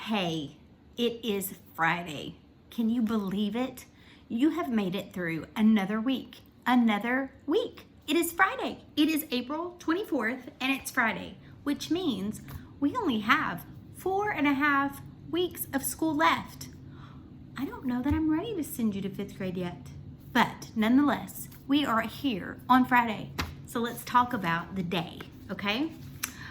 Hey, it is Friday. Can you believe it? You have made it through another week. It is Friday. It is April 24th and it's Friday, which means we only have 4.5 weeks of school left. I don't know that I'm ready to send you to 5th grade yet, but nonetheless, we are here on Friday. So let's talk about the day, okay?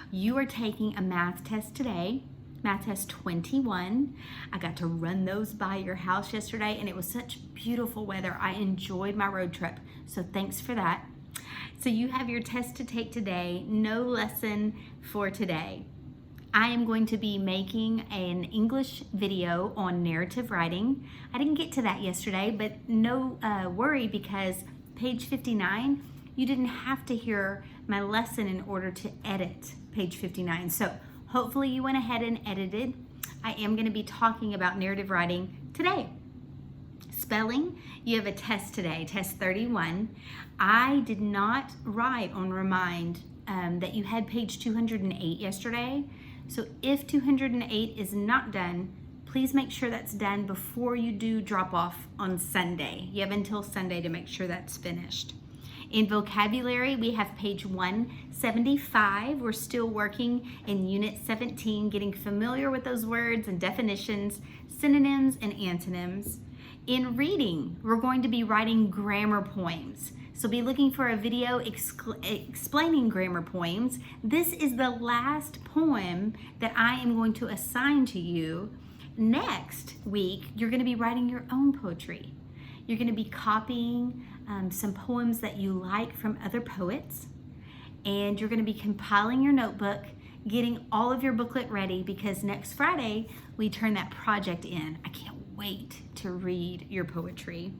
You are taking a math test today. Math test 21. I got to run those by your house yesterday and it was such beautiful weather. I enjoyed my road trip, so thanks for that. So you have your test to take today, no lesson for today. I am going to be making an English video on narrative writing. I didn't get to that yesterday, but no worry, because page 59, you didn't have to hear my lesson in order to edit page 59. So hopefully you went ahead and edited. I am going to be talking about narrative writing today. Spelling, you have a test today, test 31. I did not write on Remind that you had page 208 yesterday. So if 208 is not done, please make sure that's done before you do drop off on Sunday. You have until Sunday to make sure that's finished. In vocabulary, we have page 175. We're still working in unit 17, getting familiar with those words and definitions, synonyms and antonyms. In reading, we're going to be writing grammar poems. So be looking for a video explaining grammar poems. This is the last poem that I am going to assign to you. Next week, you're going to be writing your own poetry. You're going to be copying some poems that you like from other poets, and you're going to be compiling your notebook, getting all of your booklet ready, because next Friday we turn that project in. I can't wait to read your poetry.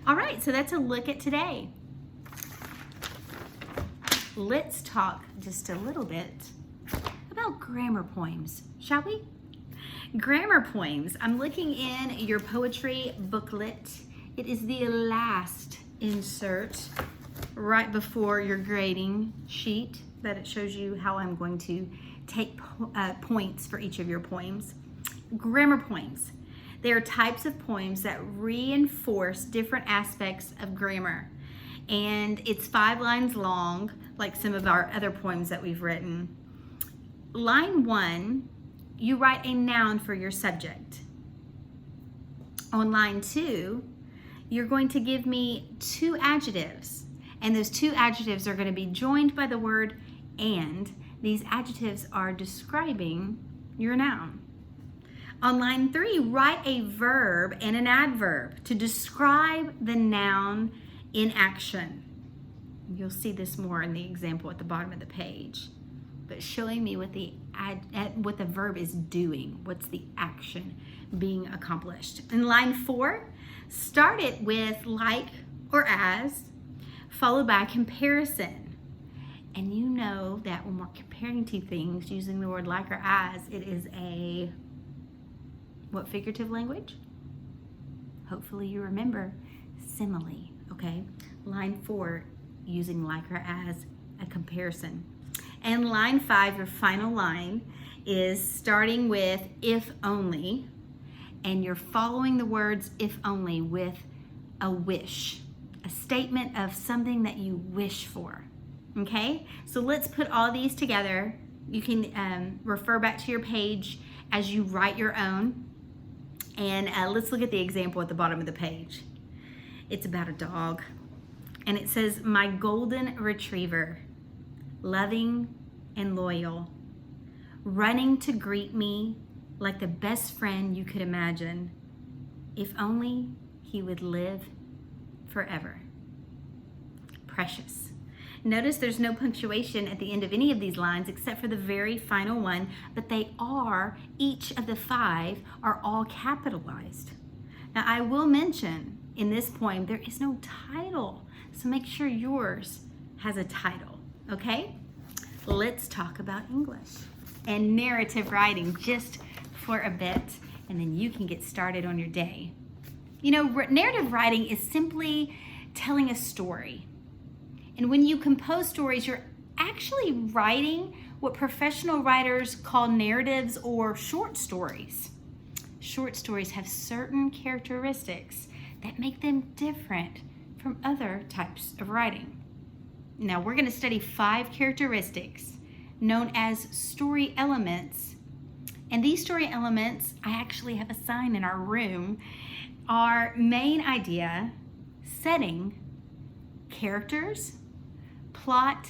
All right, so that's a look at today. Let's talk just a little bit about grammar poems, shall we? Grammar poems. I'm looking in your poetry booklet. It is the last insert right before your grading sheet that it shows you how I'm going to take points for each of your poems. Grammar poems. They are types of poems that reinforce different aspects of grammar. And it's 5 lines long, like some of our other poems that we've written. Line 1, you write a noun for your subject. On line 2, you're going to give me 2 adjectives, and those 2 adjectives are going to be joined by the word and. These adjectives are describing your noun. On line 3, write a verb and an adverb to describe the noun in action. You'll see this more in the example at the bottom of the page, but showing me what the verb is doing. What's the action being accomplished? In line 4, start it with like or as, followed by a comparison. And you know that when we're comparing 2 things using the word like or as, it is a what figurative language? Hopefully you remember simile, okay? Line 4, using like or as a comparison. And line 5, your final line, is starting with if only, and you're following the words if only with a wish, a statement of something that you wish for, okay? So let's put all these together. You can refer back to your page as you write your own, and let's look at the example at the bottom of the page. It's about a dog, and it says, my golden retriever, loving and loyal, running to greet me like the best friend you could imagine. If only he would live forever. Precious. Notice there's no punctuation at the end of any of these lines except for the very final one, but they are, each of the 5 are all capitalized. Now I will mention in this poem there is no title, so make sure yours has a title, okay? Let's talk about English and narrative writing just for a bit, and then you can get started on your day. You know, narrative writing is simply telling a story. And when you compose stories, you're actually writing what professional writers call narratives or short stories. Short stories have certain characteristics that make them different from other types of writing. Now we're going to study 5 characteristics known as story elements. And these story elements, I actually have a sign in our room, are main idea, setting, characters, plot,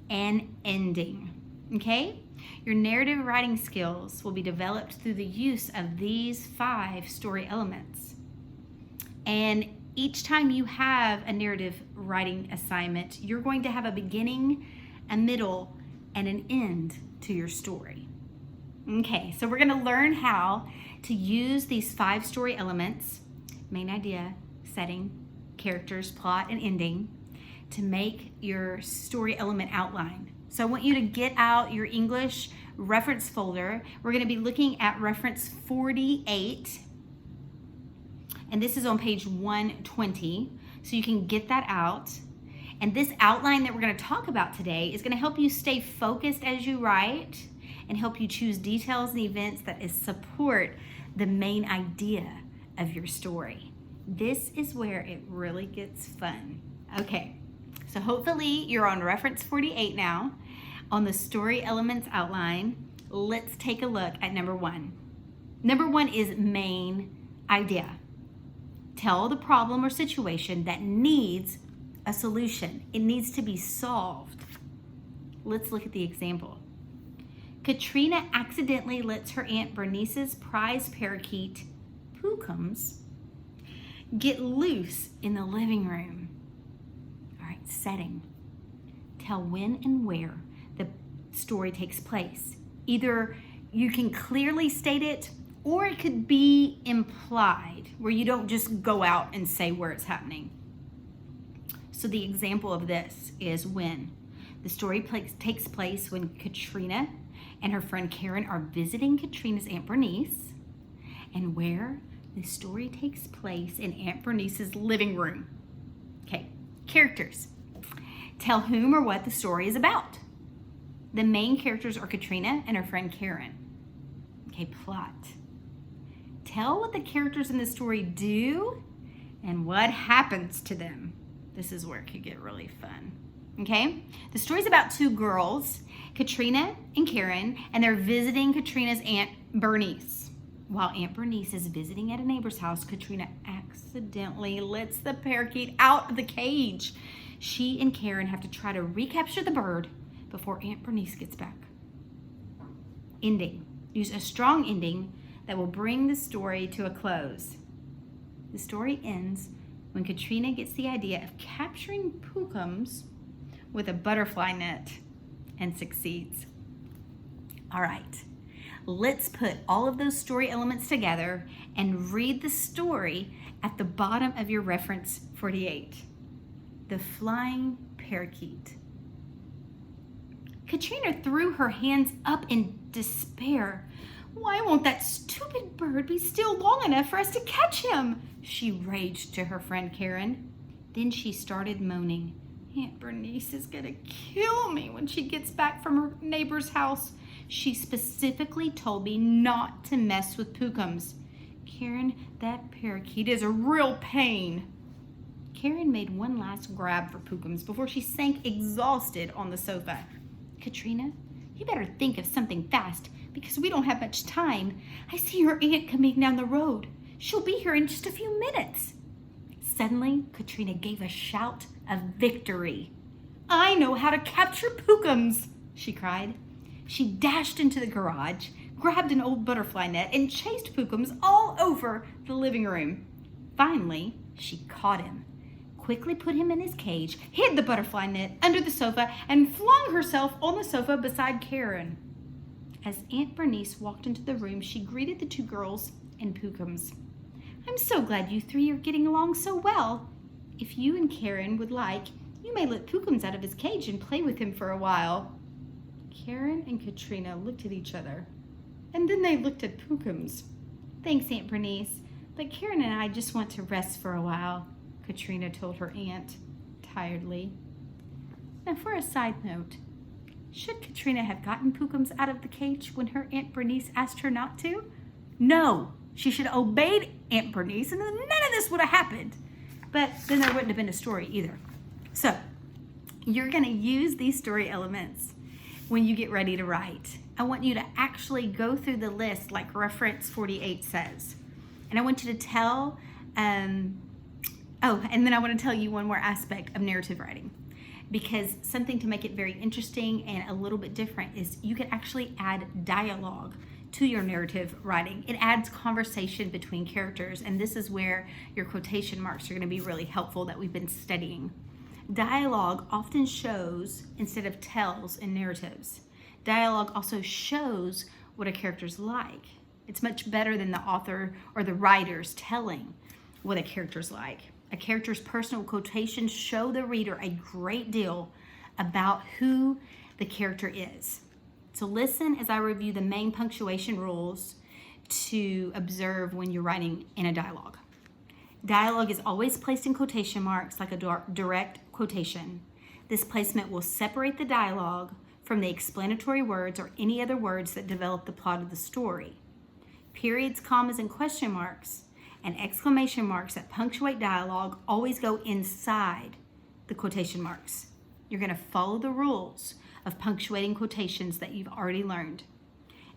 and ending. Okay? Your narrative writing skills will be developed through the use of these 5 story elements. And each time you have a narrative writing assignment, you're going to have a beginning, a middle, and an end to your story. Okay, so we're going to learn how to use these 5 story elements, main idea, setting, characters, plot, and ending, to make your story element outline. So I want you to get out your English reference folder. We're going to be looking at reference 48, and this is on page 120, so you can get that out. And this outline that we're going to talk about today is going to help you stay focused as you write and help you choose details and events that support the main idea of your story. This is where it really gets fun. Okay, so hopefully you're on reference 48 now. On the story elements outline, let's take a look at number 1. Number 1 is main idea. Tell the problem or situation that needs a solution. It needs to be solved. Let's look at the example. Katrina accidentally lets her Aunt Bernice's prize parakeet, Pookums, get loose in the living room. All right, setting. Tell when and where the story takes place. Either you can clearly state it, or it could be implied, where you don't just go out and say where it's happening. So the example of this is when. The story takes place when Katrina and her friend Karen are visiting Katrina's Aunt Bernice, and where the story takes place in Aunt Bernice's living room. Okay, characters. Tell whom or what the story is about. The main characters are Katrina and her friend Karen. Okay, plot. Tell what the characters in the story do and what happens to them. This is where it could get really fun. Okay? The story's about 2 girls, Katrina and Karen, and they're visiting Katrina's Aunt Bernice. While Aunt Bernice is visiting at a neighbor's house, Katrina accidentally lets the parakeet out of the cage. She and Karen have to try to recapture the bird before Aunt Bernice gets back. Ending. Use a strong ending that will bring the story to a close. The story ends when Katrina gets the idea of capturing Pookums with a butterfly net and succeeds. All right, let's put all of those story elements together and read the story at the bottom of your reference 48. The Flying Parakeet. Katrina threw her hands up in despair. Why won't that stupid bird be still long enough for us to catch him? She raged to her friend Karen. Then she started moaning. Aunt Bernice is gonna kill me when she gets back from her neighbor's house. She specifically told me not to mess with Pookums. Karen, that parakeet is a real pain. Karen made one last grab for Pookums before she sank exhausted on the sofa. Katrina, you better think of something fast because we don't have much time. I see your aunt coming down the road. She'll be here in just a few minutes. Suddenly, Katrina gave a shout of victory. I know how to capture Pookums, she cried. She dashed into the garage, grabbed an old butterfly net, and chased Pookums all over the living room. Finally, she caught him, quickly put him in his cage, hid the butterfly net under the sofa, and flung herself on the sofa beside Karen. As Aunt Bernice walked into the room, she greeted the 2 girls and Pookums. I'm so glad you 3 are getting along so well. If you and Karen would like, you may let Pookums out of his cage and play with him for a while. Karen and Katrina looked at each other, and then they looked at Pookums. Thanks, Aunt Bernice, but Karen and I just want to rest for a while, Katrina told her aunt tiredly. Now for a side note, Should Katrina have gotten Pookums out of the cage when her Aunt Bernice asked her not to? No, she should have obeyed Aunt Bernice and then none of this would have happened. But then there wouldn't have been a story either. So you're going to use these story elements when you get ready to write. I want you to actually go through the list like reference 48 says. And I want you to tell, and then I want to tell you one more aspect of narrative writing. Because something to make it very interesting and a little bit different is you can actually add dialogue to your narrative writing. It adds conversation between characters, and this is where your quotation marks are going to be really helpful that we've been studying. Dialogue often shows instead of tells in narratives. Dialogue also shows what a character's like. It's much better than the author or the writers telling what a character's like. A character's personal quotations show the reader a great deal about who the character is. So listen as I review the main punctuation rules to observe when you're writing in a dialogue. Dialogue is always placed in quotation marks like a direct quotation. This placement will separate the dialogue from the explanatory words or any other words that develop the plot of the story. Periods, commas, and question marks and exclamation marks that punctuate dialogue always go inside the quotation marks. You're going to follow the rules of punctuating quotations that you've already learned.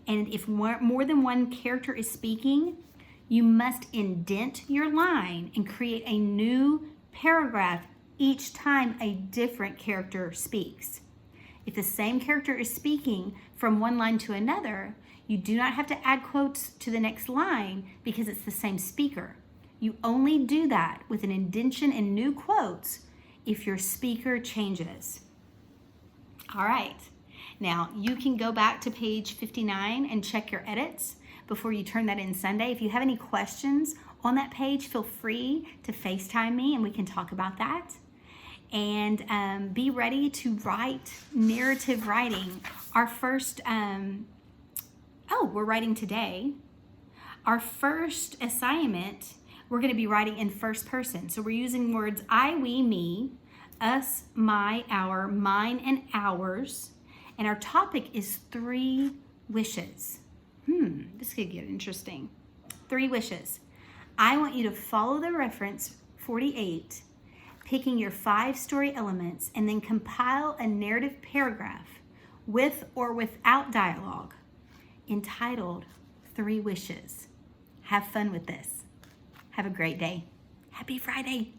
And if more than one character is speaking, you must indent your line and create a new paragraph each time a different character speaks. If the same character is speaking from one line to another, you do not have to add quotes to the next line because it's the same speaker. You only do that with an indentation and new quotes if your speaker changes. All right, now you can go back to page 59 and check your edits before you turn that in Sunday. If you have any questions on that page, feel free to FaceTime me and we can talk about that. And be ready to write narrative writing. Our first, we're writing today. Our first assignment, we're going to be writing in first person. So we're using words I, we, me, us, my, our, mine, and ours. And our topic is 3 wishes. This could get interesting. 3 wishes. I want you to follow the reference 48, picking your 5 story elements, and then compile a narrative paragraph with or without dialogue entitled 3 Wishes. Have fun with this. Have a great day. Happy Friday.